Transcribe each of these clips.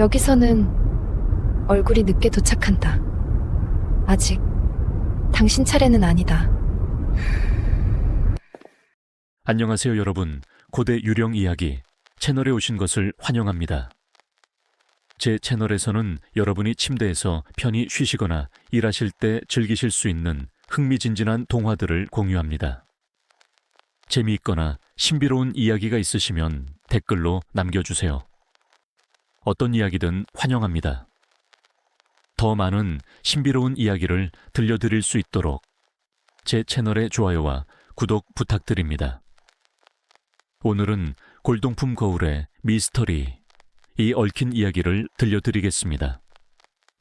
여기서는 얼굴이 늦게 도착한다. 아직 당신 차례는 아니다. 안녕하세요 여러분. 고대 유령 이야기 채널에 오신 것을 환영합니다. 제 채널에서는 여러분이 침대에서 편히 쉬시거나 일하실 때 즐기실 수 있는 흥미진진한 동화들을 공유합니다. 재미있거나 신비로운 이야기가 있으시면 댓글로 남겨주세요. 어떤 이야기든 환영합니다. 더 많은 신비로운 이야기를 들려드릴 수 있도록 제 채널의 좋아요와 구독 부탁드립니다. 오늘은 골동품 거울의 미스터리, 이 얽힌 이야기를 들려드리겠습니다.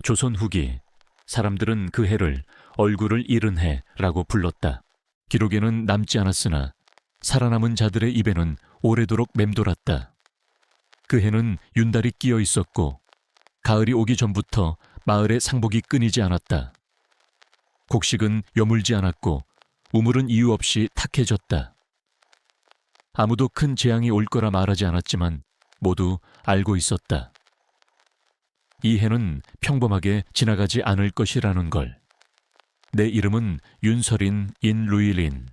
조선 후기, 사람들은 그 해를 얼굴을 잃은 해라고 불렀다. 기록에는 남지 않았으나 살아남은 자들의 입에는 오래도록 맴돌았다. 그 해는 윤달이 끼어 있었고 가을이 오기 전부터 마을의 상복이 끊이지 않았다. 곡식은 여물지 않았고 우물은 이유 없이 탁해졌다. 아무도 큰 재앙이 올 거라 말하지 않았지만 모두 알고 있었다. 이 해는 평범하게 지나가지 않을 것이라는 걸. 내 이름은 윤설인 인루일린.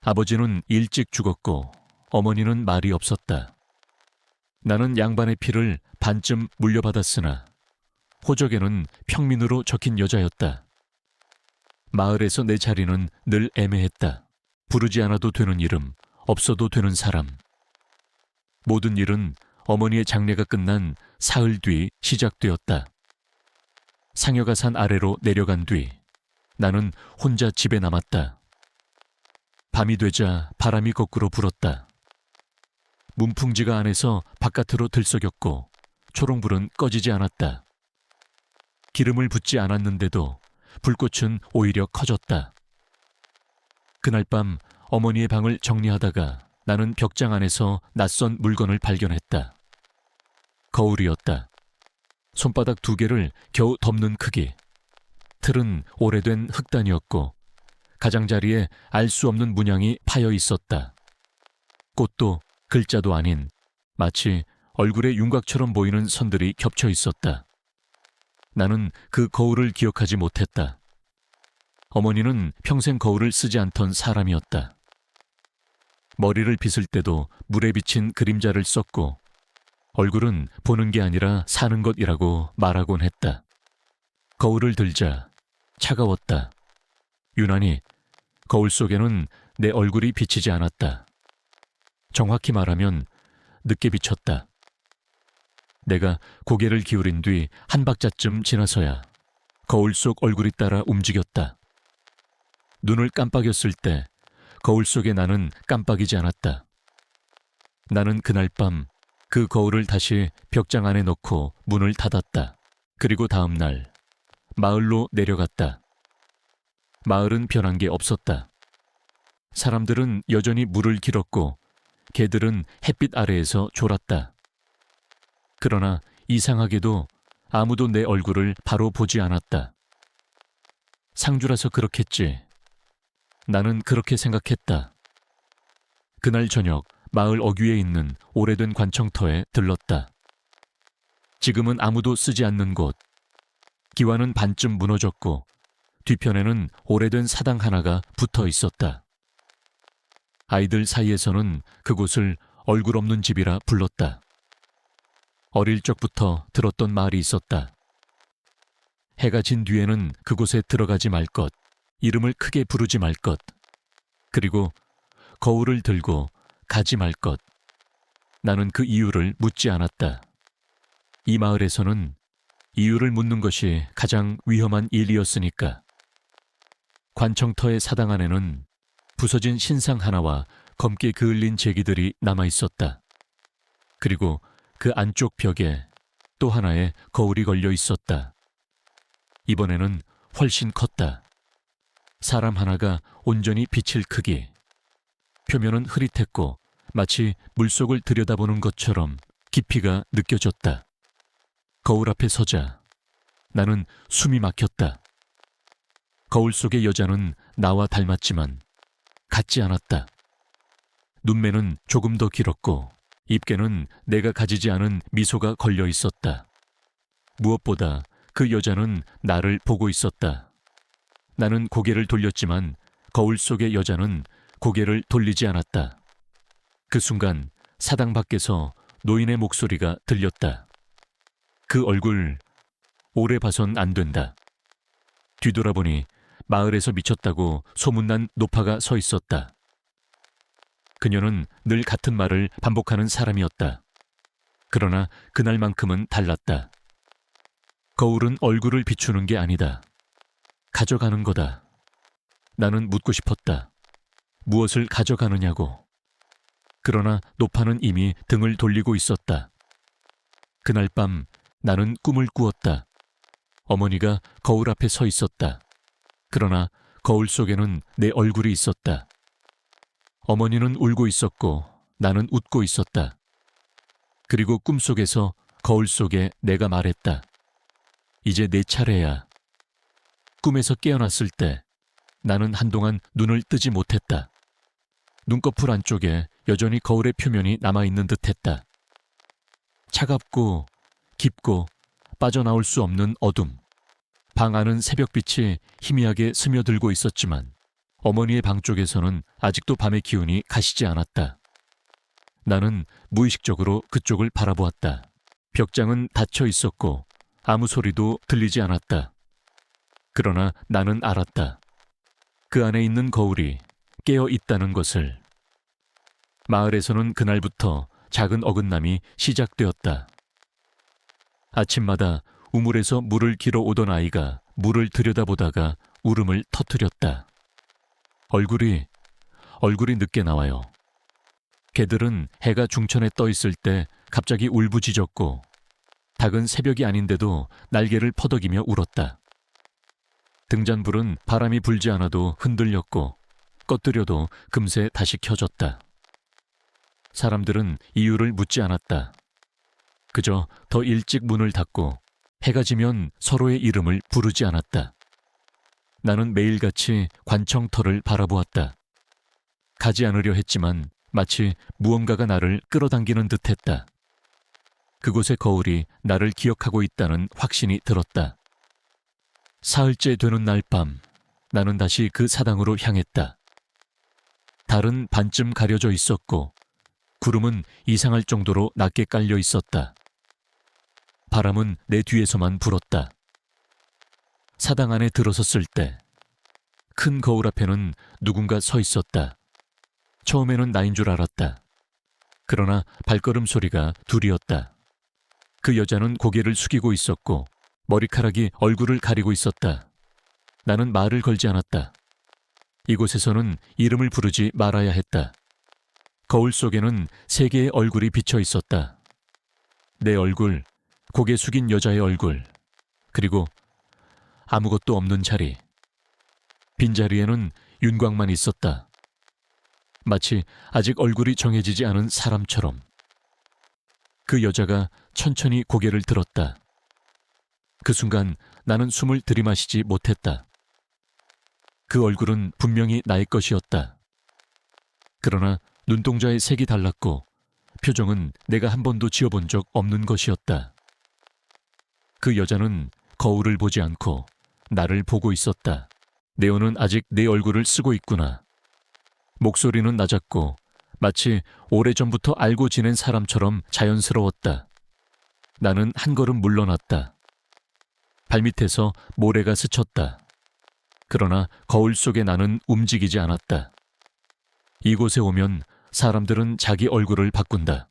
아버지는 일찍 죽었고 어머니는 말이 없었다. 나는 양반의 피를 반쯤 물려받았으나 호적에는 평민으로 적힌 여자였다. 마을에서 내 자리는 늘 애매했다. 부르지 않아도 되는 이름, 없어도 되는 사람. 모든 일은 어머니의 장례가 끝난 사흘 뒤 시작되었다. 상여가 산 아래로 내려간 뒤 나는 혼자 집에 남았다. 밤이 되자 바람이 거꾸로 불었다. 문풍지가 안에서 바깥으로 들썩였고 초롱불은 꺼지지 않았다. 기름을 붓지 않았는데도 불꽃은 오히려 커졌다. 그날 밤 어머니의 방을 정리하다가 나는 벽장 안에서 낯선 물건을 발견했다. 거울이었다. 손바닥 2개를 겨우 덮는 크기. 틀은 오래된 흑단이었고 가장자리에 알 수 없는 문양이 파여 있었다. 꽃도 글자도 아닌 마치 얼굴의 윤곽처럼 보이는 선들이 겹쳐 있었다. 나는 그 거울을 기억하지 못했다. 어머니는 평생 거울을 쓰지 않던 사람이었다. 머리를 빗을 때도 물에 비친 그림자를 썼고 얼굴은 보는 게 아니라 사는 것이라고 말하곤 했다. 거울을 들자 차가웠다. 유난히 거울 속에는 내 얼굴이 비치지 않았다. 정확히 말하면 늦게 비쳤다. 내가 고개를 기울인 뒤 한 박자쯤 지나서야 거울 속 얼굴이 따라 움직였다. 눈을 깜빡였을 때 거울 속의 나는 깜빡이지 않았다. 나는 그날 밤 그 거울을 다시 벽장 안에 넣고 문을 닫았다. 그리고 다음 날 마을로 내려갔다. 마을은 변한 게 없었다. 사람들은 여전히 물을 길었고 개들은 햇빛 아래에서 졸았다. 그러나 이상하게도 아무도 내 얼굴을 바로 보지 않았다. 상주라서 그렇겠지. 나는 그렇게 생각했다. 그날 저녁 마을 어귀에 있는 오래된 관청터에 들렀다. 지금은 아무도 쓰지 않는 곳. 기와는 반쯤 무너졌고 뒤편에는 오래된 사당 하나가 붙어 있었다. 아이들 사이에서는 그곳을 얼굴 없는 집이라 불렀다. 어릴 적부터 들었던 말이 있었다. 해가 진 뒤에는 그곳에 들어가지 말 것, 이름을 크게 부르지 말 것, 그리고 거울을 들고 가지 말 것. 나는 그 이유를 묻지 않았다. 이 마을에서는 이유를 묻는 것이 가장 위험한 일이었으니까. 관청터의 사당 안에는 부서진 신상 하나와 검게 그을린 제기들이 남아 있었다. 그리고 그 안쪽 벽에 또 하나의 거울이 걸려 있었다. 이번에는 훨씬 컸다. 사람 하나가 온전히 비칠 크기. 표면은 흐릿했고 마치 물속을 들여다보는 것처럼 깊이가 느껴졌다. 거울 앞에 서자 나는 숨이 막혔다. 거울 속의 여자는 나와 닮았지만 같지 않았다. 눈매는 조금 더 길었고 입에는 내가 가지지 않은 미소가 걸려 있었다. 무엇보다 그 여자는 나를 보고 있었다. 나는 고개를 돌렸지만 거울 속의 여자는 고개를 돌리지 않았다. 그 순간 사당 밖에서 노인의 목소리가 들렸다. 그 얼굴 오래 봐선 안 된다. 뒤돌아보니 마을에서 미쳤다고 소문난 노파가 서 있었다. 그녀는 늘 같은 말을 반복하는 사람이었다. 그러나 그날만큼은 달랐다. 거울은 얼굴을 비추는 게 아니다. 가져가는 거다. 나는 묻고 싶었다. 무엇을 가져가느냐고. 그러나 노파는 이미 등을 돌리고 있었다. 그날 밤 나는 꿈을 꾸었다. 어머니가 거울 앞에 서 있었다. 그러나 거울 속에는 내 얼굴이 있었다. 어머니는 울고 있었고 나는 웃고 있었다. 그리고 꿈속에서 거울 속에 내가 말했다. 이제 내 차례야. 꿈에서 깨어났을 때 나는 한동안 눈을 뜨지 못했다. 눈꺼풀 안쪽에 여전히 거울의 표면이 남아있는 듯했다. 차갑고 깊고 빠져나올 수 없는 어둠. 방 안은 새벽빛이 희미하게 스며들고 있었지만 어머니의 방 쪽에서는 아직도 밤의 기운이 가시지 않았다. 나는 무의식적으로 그쪽을 바라보았다. 벽장은 닫혀 있었고 아무 소리도 들리지 않았다. 그러나 나는 알았다. 그 안에 있는 거울이 깨어 있다는 것을. 마을에서는 그날부터 작은 어긋남이 시작되었다. 아침마다 우물에서 물을 길어 오던 아이가 물을 들여다보다가 울음을 터뜨렸다. 얼굴이 늦게 나와요. 개들은 해가 중천에 떠 있을 때 갑자기 울부짖었고 닭은 새벽이 아닌데도 날개를 퍼덕이며 울었다. 등잔불은 바람이 불지 않아도 흔들렸고 꺼뜨려도 금세 다시 켜졌다. 사람들은 이유를 묻지 않았다. 그저 더 일찍 문을 닫고 해가 지면 서로의 이름을 부르지 않았다. 나는 매일같이 관청터를 바라보았다. 가지 않으려 했지만 마치 무언가가 나를 끌어당기는 듯했다. 그곳의 거울이 나를 기억하고 있다는 확신이 들었다. 사흘째 되는 날 밤 나는 다시 그 사당으로 향했다. 달은 반쯤 가려져 있었고 구름은 이상할 정도로 낮게 깔려 있었다. 바람은 내 뒤에서만 불었다. 사당 안에 들어섰을 때 큰 거울 앞에는 누군가 서 있었다. 처음에는 나인 줄 알았다. 그러나 발걸음 소리가 둘이었다. 그 여자는 고개를 숙이고 있었고 머리카락이 얼굴을 가리고 있었다. 나는 말을 걸지 않았다. 이곳에서는 이름을 부르지 말아야 했다. 거울 속에는 세 개의 얼굴이 비쳐 있었다. 내 얼굴, 고개 숙인 여자의 얼굴, 그리고 아무것도 없는 자리. 빈자리에는 윤곽만 있었다. 마치 아직 얼굴이 정해지지 않은 사람처럼. 그 여자가 천천히 고개를 들었다. 그 순간 나는 숨을 들이마시지 못했다. 그 얼굴은 분명히 나의 것이었다. 그러나 눈동자의 색이 달랐고 표정은 내가 한 번도 지어본 적 없는 것이었다. 그 여자는 거울을 보지 않고 나를 보고 있었다. 네오는 아직 내 얼굴을 쓰고 있구나. 목소리는 낮았고 마치 오래전부터 알고 지낸 사람처럼 자연스러웠다. 나는 한 걸음 물러났다. 발밑에서 모래가 스쳤다. 그러나 거울 속에 나는 움직이지 않았다. 이곳에 오면 사람들은 자기 얼굴을 바꾼다.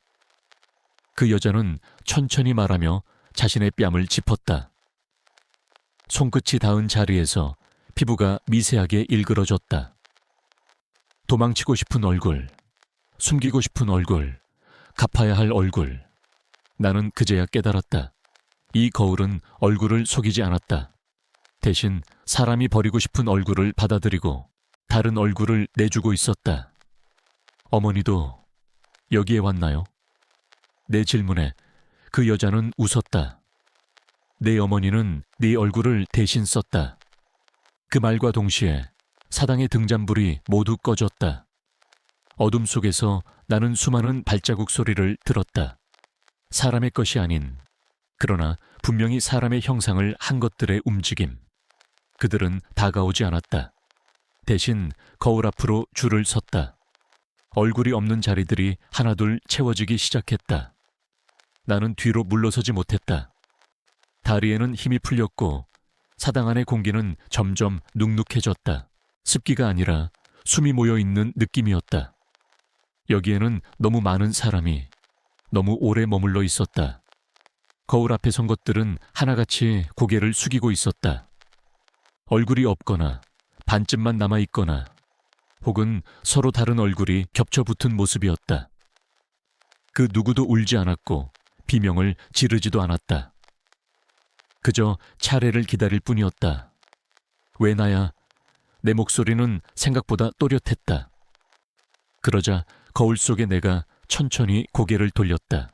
그 여자는 천천히 말하며 자신의 뺨을 짚었다. 손끝이 닿은 자리에서 피부가 미세하게 일그러졌다. 도망치고 싶은 얼굴, 숨기고 싶은 얼굴, 갚아야 할 얼굴. 나는 그제야 깨달았다. 이 거울은 얼굴을 속이지 않았다. 대신 사람이 버리고 싶은 얼굴을 받아들이고 다른 얼굴을 내주고 있었다. 어머니도 여기에 왔나요? 내 질문에 그 여자는 웃었다. 내 어머니는 네 얼굴을 대신 썼다. 그 말과 동시에 사당의 등잔불이 모두 꺼졌다. 어둠 속에서 나는 수많은 발자국 소리를 들었다. 사람의 것이 아닌, 그러나 분명히 사람의 형상을 한 것들의 움직임. 그들은 다가오지 않았다. 대신 거울 앞으로 줄을 섰다. 얼굴이 없는 자리들이 하나둘 채워지기 시작했다. 나는 뒤로 물러서지 못했다. 다리에는 힘이 풀렸고 사당 안의 공기는 점점 눅눅해졌다. 습기가 아니라 숨이 모여있는 느낌이었다. 여기에는 너무 많은 사람이 너무 오래 머물러 있었다. 거울 앞에 선 것들은 하나같이 고개를 숙이고 있었다. 얼굴이 없거나 반쯤만 남아있거나 혹은 서로 다른 얼굴이 겹쳐붙은 모습이었다. 그 누구도 울지 않았고 비명을 지르지도 않았다. 그저 차례를 기다릴 뿐이었다. 왜 나야? 내 목소리는 생각보다 또렷했다. 그러자 거울 속에 내가 천천히 고개를 돌렸다.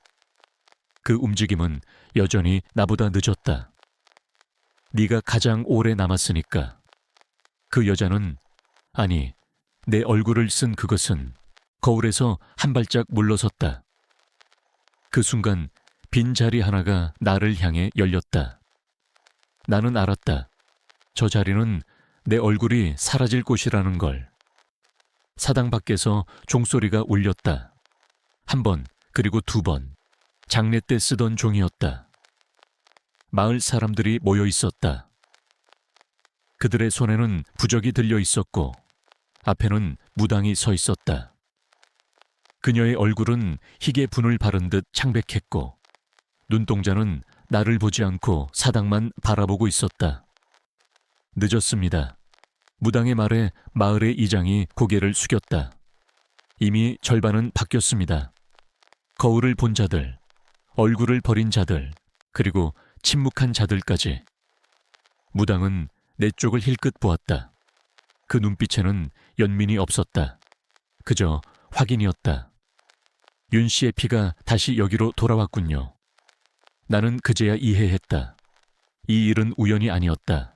그 움직임은 여전히 나보다 늦었다. 네가 가장 오래 남았으니까. 그 여자는, 아니, 내 얼굴을 쓴 그것은 거울에서 한 발짝 물러섰다. 그 순간 빈자리 하나가 나를 향해 열렸다. 나는 알았다. 저 자리는 내 얼굴이 사라질 곳이라는 걸. 사당 밖에서 종소리가 울렸다. 한 번, 그리고 두 번. 장례 때 쓰던 종이었다. 마을 사람들이 모여 있었다. 그들의 손에는 부적이 들려 있었고 앞에는 무당이 서 있었다. 그녀의 얼굴은 희게 분을 바른 듯 창백했고 눈동자는 나를 보지 않고 사당만 바라보고 있었다. 늦었습니다. 무당의 말에 마을의 이장이 고개를 숙였다. 이미 절반은 바뀌었습니다. 거울을 본 자들, 얼굴을 버린 자들, 그리고 침묵한 자들까지. 무당은 내 쪽을 힐끗 보았다. 그 눈빛에는 연민이 없었다. 그저 확인이었다. 윤 씨의 피가 다시 여기로 돌아왔군요. 나는 그제야 이해했다. 이 일은 우연이 아니었다.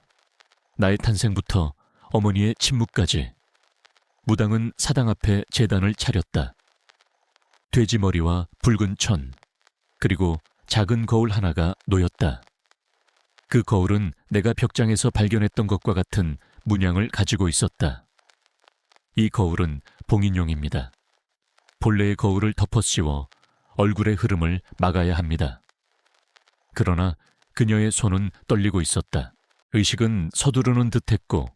나의 탄생부터 어머니의 침묵까지. 무당은 사당 앞에 제단을 차렸다. 돼지머리와 붉은 천, 그리고 작은 거울 하나가 놓였다. 그 거울은 내가 벽장에서 발견했던 것과 같은 문양을 가지고 있었다. 이 거울은 봉인용입니다. 본래의 거울을 덮어씌워 얼굴의 흐름을 막아야 합니다. 그러나 그녀의 손은 떨리고 있었다. 의식은 서두르는 듯했고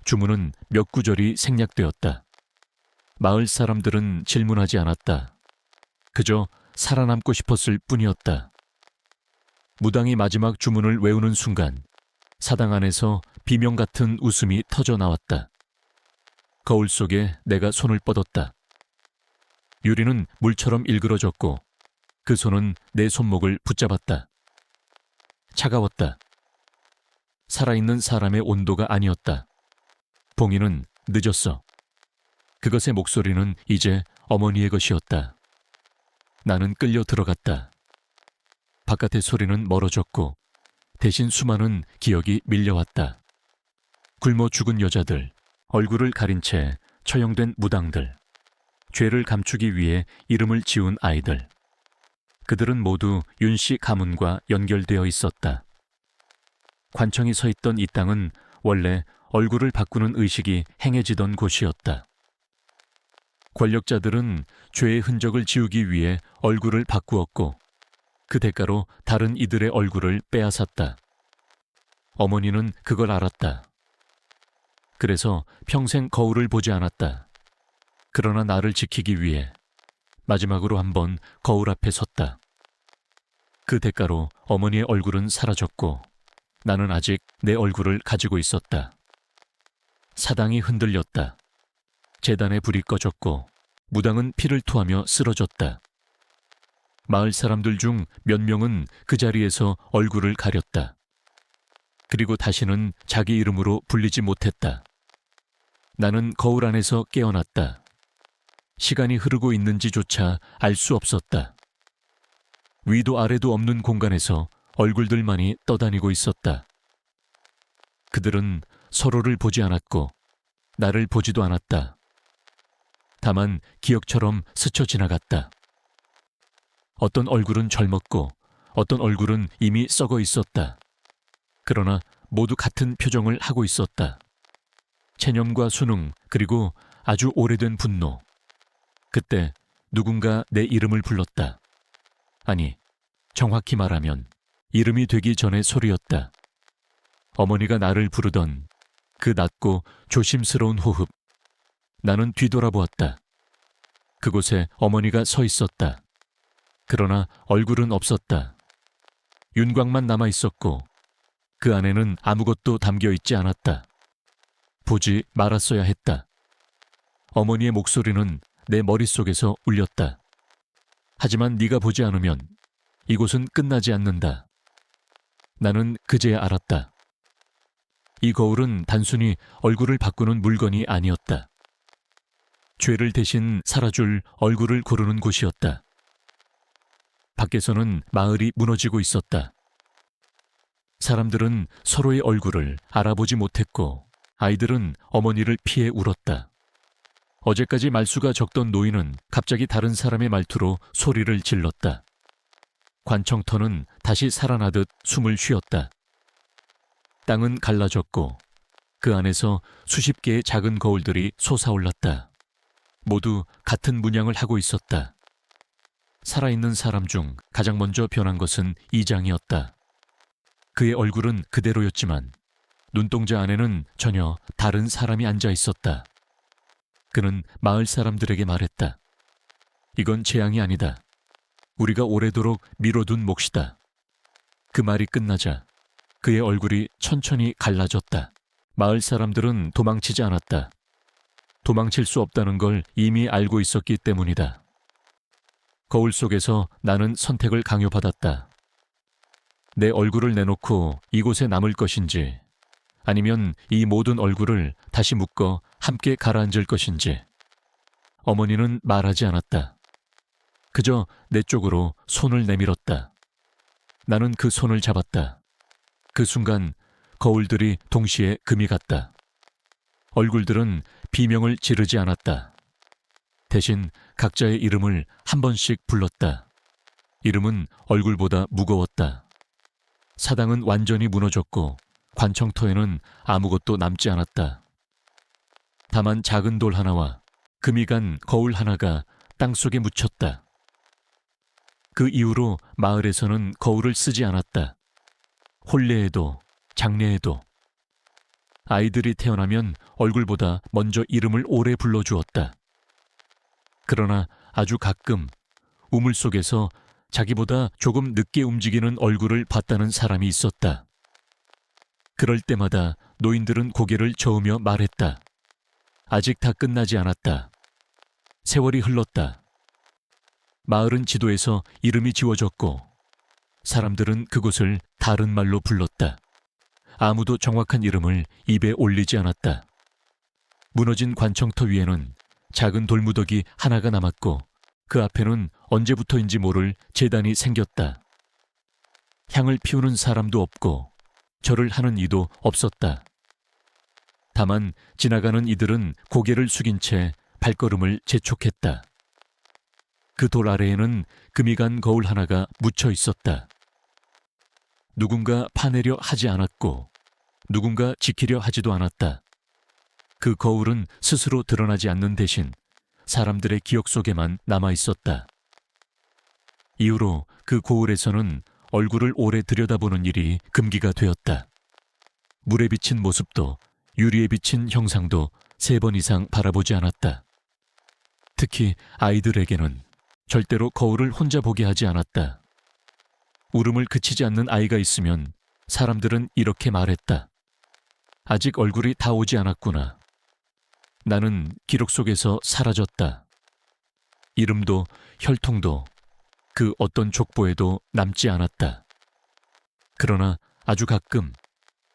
주문은 몇 구절이 생략되었다. 마을 사람들은 질문하지 않았다. 그저 살아남고 싶었을 뿐이었다. 무당이 마지막 주문을 외우는 순간 사당 안에서 비명 같은 웃음이 터져 나왔다. 거울 속에 내가 손을 뻗었다. 유리는 물처럼 일그러졌고 그 손은 내 손목을 붙잡았다. 차가웠다. 살아있는 사람의 온도가 아니었다. 봉인은 늦었어. 그것의 목소리는 이제 어머니의 것이었다. 나는 끌려 들어갔다. 바깥의 소리는 멀어졌고 대신 수많은 기억이 밀려왔다. 굶어 죽은 여자들, 얼굴을 가린 채 처형된 무당들, 죄를 감추기 위해 이름을 지운 아이들. 그들은 모두 윤 씨 가문과 연결되어 있었다. 관청이 서 있던 이 땅은 원래 얼굴을 바꾸는 의식이 행해지던 곳이었다. 권력자들은 죄의 흔적을 지우기 위해 얼굴을 바꾸었고 그 대가로 다른 이들의 얼굴을 빼앗았다. 어머니는 그걸 알았다. 그래서 평생 거울을 보지 않았다. 그러나 나를 지키기 위해 마지막으로 한번 거울 앞에 섰다. 그 대가로 어머니의 얼굴은 사라졌고 나는 아직 내 얼굴을 가지고 있었다. 사당이 흔들렸다. 제단의 불이 꺼졌고 무당은 피를 토하며 쓰러졌다. 마을 사람들 중 몇 명은 그 자리에서 얼굴을 가렸다. 그리고 다시는 자기 이름으로 불리지 못했다. 나는 거울 안에서 깨어났다. 시간이 흐르고 있는지조차 알 수 없었다. 위도 아래도 없는 공간에서 얼굴들만이 떠다니고 있었다. 그들은 서로를 보지 않았고 나를 보지도 않았다. 다만 기억처럼 스쳐 지나갔다. 어떤 얼굴은 젊었고 어떤 얼굴은 이미 썩어 있었다. 그러나 모두 같은 표정을 하고 있었다. 체념과 순응, 그리고 아주 오래된 분노. 그때 누군가 내 이름을 불렀다. 아니, 정확히 말하면 이름이 되기 전의 소리였다. 어머니가 나를 부르던 그 낮고 조심스러운 호흡. 나는 뒤돌아보았다. 그곳에 어머니가 서 있었다. 그러나 얼굴은 없었다. 윤곽만 남아 있었고 그 안에는 아무것도 담겨 있지 않았다. 보지 말았어야 했다. 어머니의 목소리는 내 머릿속에서 울렸다. 하지만 네가 보지 않으면 이곳은 끝나지 않는다. 나는 그제야 알았다. 이 거울은 단순히 얼굴을 바꾸는 물건이 아니었다. 죄를 대신 살아줄 얼굴을 고르는 곳이었다. 밖에서는 마을이 무너지고 있었다. 사람들은 서로의 얼굴을 알아보지 못했고 아이들은 어머니를 피해 울었다. 어제까지 말수가 적던 노인은 갑자기 다른 사람의 말투로 소리를 질렀다. 관청터는 다시 살아나듯 숨을 쉬었다. 땅은 갈라졌고 그 안에서 수십 개의 작은 거울들이 솟아올랐다. 모두 같은 문양을 하고 있었다. 살아있는 사람 중 가장 먼저 변한 것은 이장이었다. 그의 얼굴은 그대로였지만 눈동자 안에는 전혀 다른 사람이 앉아 있었다. 그는 마을 사람들에게 말했다. 이건 재앙이 아니다. 우리가 오래도록 미뤄둔 몫이다. 그 말이 끝나자 그의 얼굴이 천천히 갈라졌다. 마을 사람들은 도망치지 않았다. 도망칠 수 없다는 걸 이미 알고 있었기 때문이다. 거울 속에서 나는 선택을 강요받았다. 내 얼굴을 내놓고 이곳에 남을 것인지 아니면 이 모든 얼굴을 다시 묶어 함께 가라앉을 것인지. 어머니는 말하지 않았다. 그저 내 쪽으로 손을 내밀었다. 나는 그 손을 잡았다. 그 순간 거울들이 동시에 금이 갔다. 얼굴들은 비명을 지르지 않았다. 대신 각자의 이름을 한 번씩 불렀다. 이름은 얼굴보다 무거웠다. 사당은 완전히 무너졌고 관청터에는 아무것도 남지 않았다. 다만 작은 돌 하나와 금이 간 거울 하나가 땅속에 묻혔다. 그 이후로 마을에서는 거울을 쓰지 않았다. 혼례에도 장례에도. 아이들이 태어나면 얼굴보다 먼저 이름을 오래 불러주었다. 그러나 아주 가끔 우물 속에서 자기보다 조금 늦게 움직이는 얼굴을 봤다는 사람이 있었다. 그럴 때마다 노인들은 고개를 저으며 말했다. 아직 다 끝나지 않았다. 세월이 흘렀다. 마을은 지도에서 이름이 지워졌고 사람들은 그곳을 다른 말로 불렀다. 아무도 정확한 이름을 입에 올리지 않았다. 무너진 관청터 위에는 작은 돌무더기 하나가 남았고 그 앞에는 언제부터인지 모를 제단이 생겼다. 향을 피우는 사람도 없고 절을 하는 이도 없었다. 다만 지나가는 이들은 고개를 숙인 채 발걸음을 재촉했다. 그 돌 아래에는 금이 간 거울 하나가 묻혀 있었다. 누군가 파내려 하지 않았고 누군가 지키려 하지도 않았다. 그 거울은 스스로 드러나지 않는 대신 사람들의 기억 속에만 남아 있었다. 이후로 그 거울에서는 얼굴을 오래 들여다보는 일이 금기가 되었다. 물에 비친 모습도 유리에 비친 형상도 3번 이상 바라보지 않았다. 특히 아이들에게는 절대로 거울을 혼자 보게 하지 않았다. 울음을 그치지 않는 아이가 있으면 사람들은 이렇게 말했다. 아직 얼굴이 다 오지 않았구나. 나는 기록 속에서 사라졌다. 이름도 혈통도 그 어떤 족보에도 남지 않았다. 그러나 아주 가끔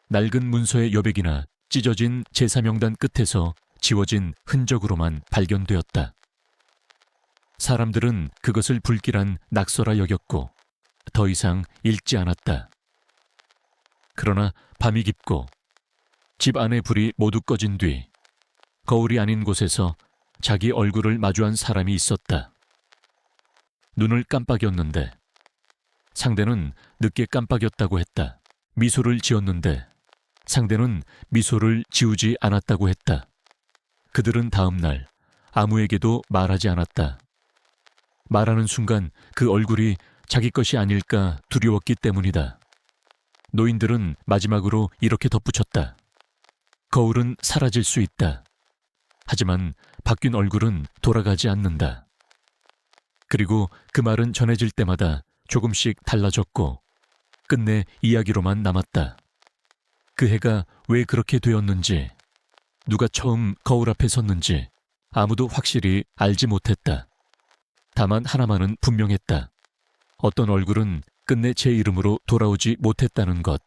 낡은 문서의 여백이나 찢어진 제사명단 끝에서 지워진 흔적으로만 발견되었다. 사람들은 그것을 불길한 낙서라 여겼고 더 이상 읽지 않았다. 그러나 밤이 깊고 집 안의 불이 모두 꺼진 뒤 거울이 아닌 곳에서 자기 얼굴을 마주한 사람이 있었다. 눈을 깜빡였는데 상대는 늦게 깜빡였다고 했다. 미소를 지었는데 상대는 미소를 지우지 않았다고 했다. 그들은 다음 날 아무에게도 말하지 않았다. 말하는 순간 그 얼굴이 자기 것이 아닐까 두려웠기 때문이다. 노인들은 마지막으로 이렇게 덧붙였다. 거울은 사라질 수 있다. 하지만 바뀐 얼굴은 돌아가지 않는다. 그리고 그 말은 전해질 때마다 조금씩 달라졌고 끝내 이야기로만 남았다. 그 해가 왜 그렇게 되었는지, 누가 처음 거울 앞에 섰는지 아무도 확실히 알지 못했다. 다만 하나만은 분명했다. 어떤 얼굴은 끝내 제 이름으로 돌아오지 못했다는 것.